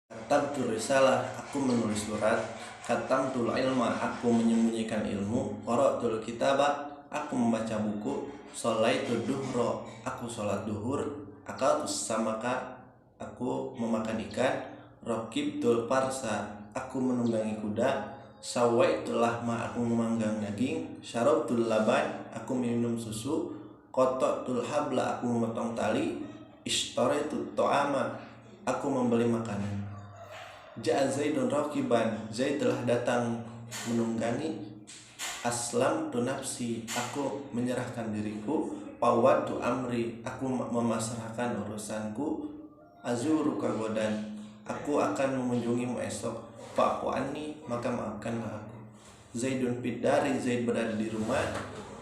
Katabtu risalah, aku menulis surat. Katamtul ilma, aku menyembunyikan ilmu. Qara'tul kitaba, aku membaca buku. Sholaitu duhro, aku sholat duhur. Akaltus samaka, aku memakan ikan. Raqibtul farsa, aku menunggangi kuda. Sawaitul lahma, aku memanggang daging. Syarabtul laban, aku minum susu. Qata'tul habla, aku memotong tali. Ishtaritut to'ama, aku membeli makanan. Ja'a Zaidun raqiban, Zaid telah datang menunggangi. Aslam tu nafsi, aku menyerahkan diriku. Pawatu amri, aku memasrahkan urusanku. Azuru kagodan, aku akan mengunjungimu esok. Fa'fu anni, maka maafkanlah aku. Zaidun fiddari, Zaid berada di rumah.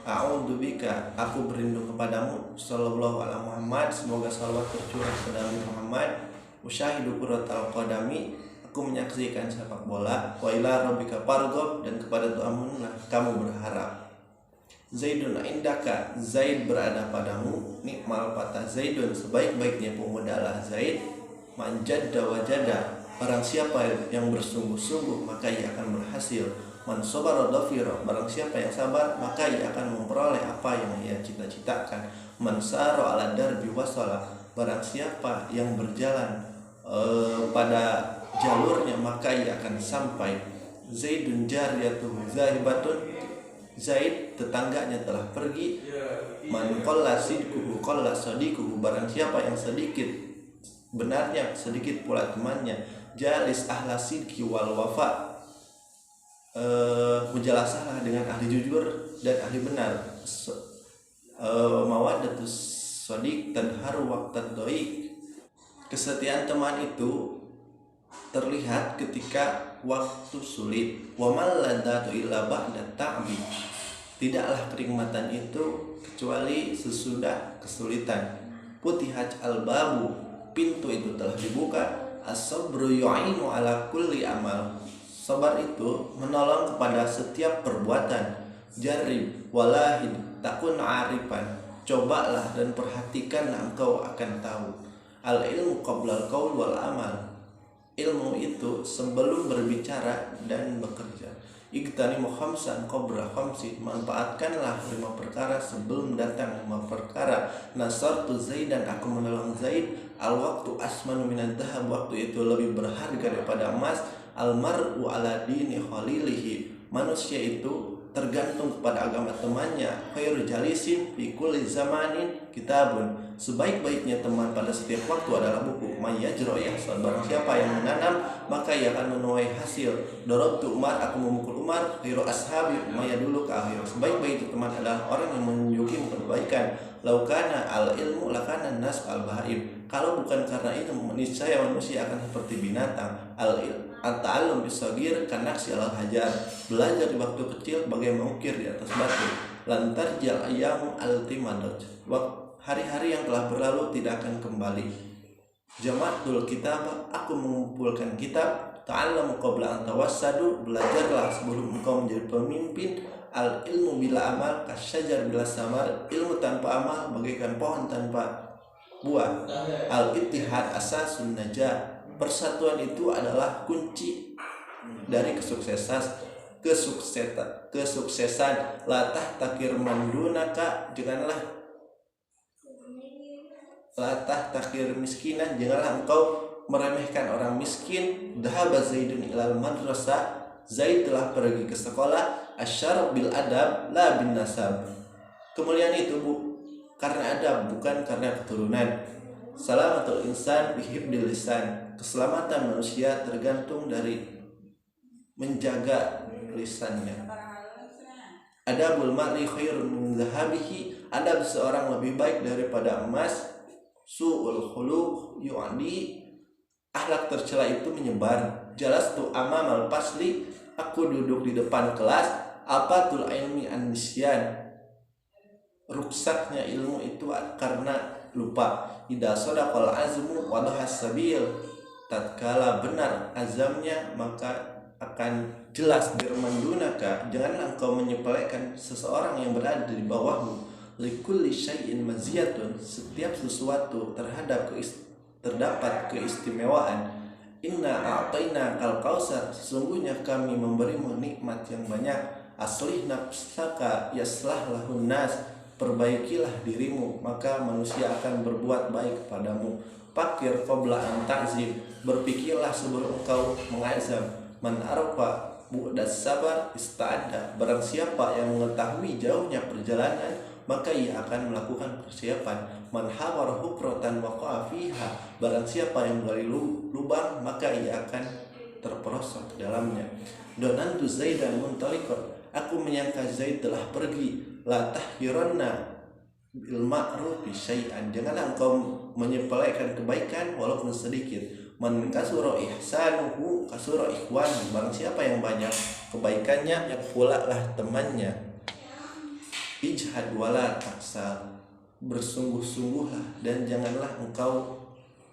A'udzu bika, aku berlindung kepadamu. Sallallahu alaihi Muhammad, semoga salawat tercurah kepada Muhammad. Usyahidu qurratal qadami, aku menyaksikan sepak bola. Wa ila rabbika farghab, dan kepada Tuhanmu kamu berharap. Zaidun indaka, Zaid berada padamu. Nikmal fata Zaidun, sebaik-baiknya pemuda adalah Zaid. Manjadda wajada, barang siapa yang bersungguh-sungguh maka ia akan berhasil. Man sabara dhafira, barang siapa yang sabar maka ia akan memperoleh apa yang ia cita-citakan. Man sara ala darbi wasala, barang siapa yang berjalan pada jalurnya maka ia akan sampai. Zaidun jariyatuhu zahibatun, Zaid tetangganya telah pergi. Man qalla sidquhu qalla sadiquhu, barang siapa yang sedikit benarnya sedikit pula temannya. Jalis ahla sidqi wal wafa, berjalaslah dengan ahli jujur dan ahli benar. Mawaddatus sadiq tadharu waqtad dhaik, kesetiaan teman itu terlihat ketika waktu sulit. Wa malladatu illa ba'da ta'bi, tidaklah kenikmatan itu kecuali sesudah kesulitan. Putihat al-babu, pintu itu telah dibuka. As-sabru yu'inu ala kulli amal, sabar itu menolong kepada setiap perbuatan. Jarib walahid takun arifan, cobalah dan perhatikanlah engkau akan tahu. Al ilmu qabla al qaul wal amal, ilmu itu sebelum berbicara dan bekerja. Igtanimu khamsan qabla khamsin, manfaatkanlah 5 perkara sebelum datang 5 perkara. Nasartu Zaidan, aku menolong Zaid. Al waktu asmanu minad dhahab, waktu itu lebih berharga daripada emas. Al mar'u ala dini khalilihi, manusia itu tergantung kepada agama temannya. Khairu jalisin fi kulli zamanin kitabun, sebaik-baiknya teman pada setiap waktu adalah buku. Mayyajro yahsad, barang siapa yang menanam maka ia akan menuai hasil. Darabtu Umar, aku memukul Umar. Khairu ashabi mayyadulu ke akhir, sebaik-baik teman adalah orang yang menunjuki kebaikan. Laukana al ilmu lakana nas al bahaim, kalau bukan karena ilmu niscaya manusia akan seperti binatang. Al ta'allum bisagir kanaksi al hajar, belajar di waktu kecil bagai mengukir di atas batu. Lantar jal ayam al timadot, hari-hari yang telah berlalu tidak akan kembali. Jama'atul kitab, aku mengumpulkan kitab. Ta'allamu qabla an tawassadu, belajarlah sebelum engkau menjadi pemimpin. Al ilmu bila amal kasyajar bila samar, ilmu tanpa amal bagaikan pohon tanpa buah. Al ittihad asasun najah, persatuan itu adalah kunci dari kesuksesan. Latah takir mandunaka, latah takir miskinan, janganlah engkau meremehkan orang miskin. Dhahaba Zaidun ilal madrasah, Zaid telah pergi ke sekolah. Asyarab bil adab la bin nasab, kemuliaan itu karena adab bukan karena keturunan. Salamatul insan bihibdil lisan, keselamatan manusia tergantung dari menjaga lisannya. Adabul mar'i khairun min zahabihi, adab seorang lebih baik daripada emas. Su'ul khuluq yu'adi, akhlak tercela itu menyebar. Jalastu amamal fasli, aku duduk di depan kelas. Apatul ilmi an-nisyan, ruksaknya ilmu itu karena lupa. Idza sadaqal azmu wa dhahas sabil, tatkala benar azamnya maka akan jelas. Birmandunaka, janganlah engkau menyepelekan seseorang yang berada di bawahmu. Likulli syai'in maziyatun, setiap sesuatu terdapat keistimewaan. Inna a'taina kal kausar, sesungguhnya kami memberimu nikmat yang banyak. Aslih nafsaka yaslah lahun nas, perbaikilah dirimu maka manusia akan berbuat baik kepadamu. Fakir qabla an ta'zim, berpikirlah sebelum engkau mengazam. Man arfa bu'das sabar ista'adda, barang siapa yang mengetahui jauhnya perjalanan maka ia akan melakukan persiapan. Man hawar hukrotan waqa'a fiha, barang siapa yang menggali lubang maka ia akan terperosok ke dalamnya. Donantu Zaidan muntalikon, aku menyangka Zaid telah pergi. La tahqiranna bil ma'rufi syai'an, janganlah engkau menyepelekan kebaikan walaupun sedikit. Man kasura ihsanuhu kasura ikhwan, barang siapa yang banyak kebaikannya yang pula lah temannya. Ijhad wala taksal, bersungguh-sungguhlah dan janganlah engkau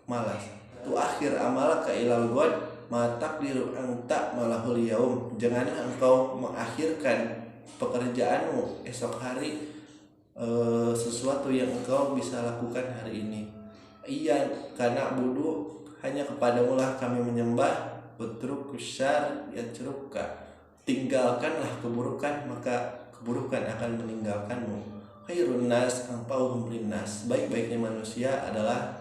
malas. Tu akhir amalaka ilal ghad ma taqdiru an ta'malahul yaum, janganlah engkau mengakhirkan pekerjaanmu esok hari, sesuatu yang engkau bisa lakukan hari ini. Iya karena budu, hanya kepadamu lah kami menyembah. Utruk syar yatruka, tinggalkanlah keburukan maka keburukan akan meninggalkanmu. Khairun nas anfa'uhum linnas, baik-baiknya manusia adalah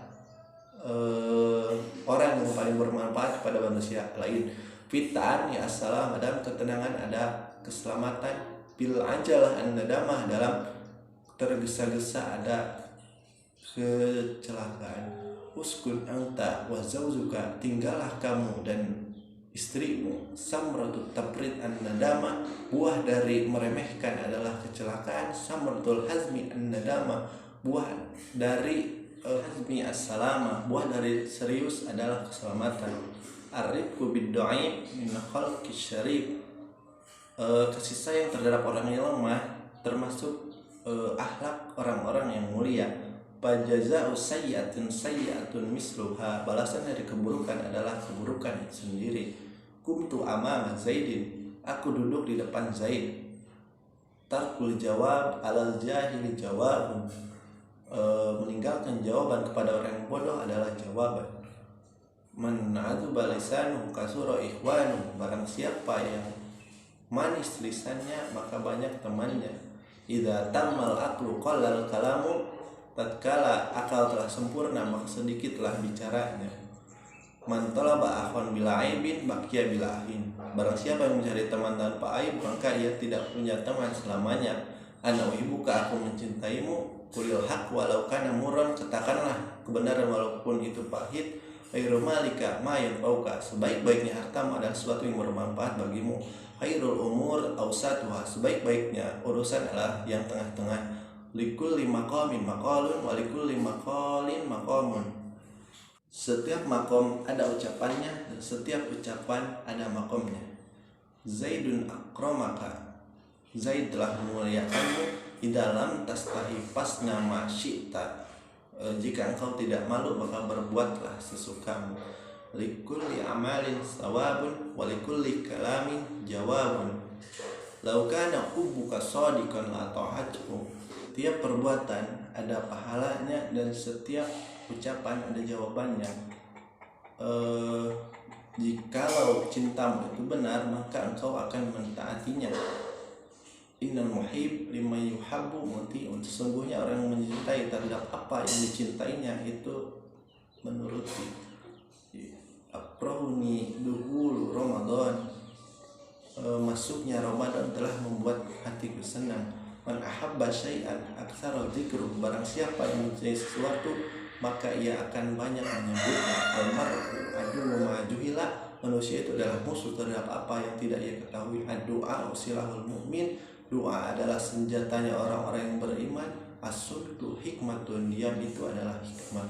orang yang paling bermanfaat kepada manusia lain. Fitan ya assalam, dalam ketenangan ada keselamatan. Bil ajalah an nadamah, dalam tergesa-gesa ada kecelakaan. Uskun anta wa zawjuka, tinggallah kamu dan istrimu. Samratut tabrid an nadama, buah dari meremehkan adalah kecelakaan. Samratul hazmi an nadama, buah dari hazmi as-salama, buah dari serius adalah keselamatan. Arifku bid-du'aib min khalqi syarif, kasih sayang terhadap orang yang lemah termasuk akhlak orang-orang yang mulia. Fajaza'u sayyi'atun sayyi'atun misluha, balasan dari keburukan adalah keburukan itu sendiri. Kumtu amama Zaidin, aku duduk di depan Zaid. Tarkul jawab alal jahili jawabun, meninggalkan jawaban kepada orang yang bodoh adalah jawaban. Man aduba lisanu kasura ikhwanu, barang siapa yang manis lisannya maka banyak temannya. Idza tammal aqlu qallal kalamu, tatkala akal telah sempurna maka sedikitlah bicaranya. Man talaba akhwan bila aibin baqiya bila ahin, barang siapa yang mencari teman tanpa aib maka ia tidak punya teman selamanya. Ana uhibbuka, aku mencintaimu. Qulil haq walau kana murran, katakanlah kebenaran walaupun itu pahit. Khairul malika ma yanfa'uka, sebaik-baiknya hartamu adalah sesuatu yang bermanfaat bagimu. Khairul umur awsatuha, sebaik-baiknya urusan adalah yang tengah-tengah. Likulli maqamin maqalun wa likulli maqalin maqamun, setiap makom ada ucapannya dan setiap ucapan ada makomnya. Zaidun akramaka, Zaid telah memuliakanmu. Idalam tastahi pasna ma syi'ta, jika engkau tidak malu maka berbuatlah sesukamu. Likulli amalin sawabun wa likulli kalamin jawabun, lau kana hubbuka shadiqan la ta'atuhu, tiap perbuatan ada pahalanya dan setiap ucapan ada jawabannya. Jikalau cintamu itu benar maka engkau akan mentaatinya. Innal muhib lima yuhabbu muti'un, sesungguhnya orang yang mencintai terhadap apa yang dicintainya itu menuruti. Aprohuni duhul Ramadan, masuknya Ramadan telah membuat hatiku senang. Man ahabba syai'an aktsara dzikru, barang siapa yang mencintai sesuatu maka ia akan banyak menyebutnya. Almar'u adu ma juhila, manusia itu adalah musuh terhadap apa yang tidak ia ketahui. Ad-du'a usilahul mu'min, doa adalah senjatanya orang-orang yang beriman. As-suktu hikmatun, diam itu adalah hikmah.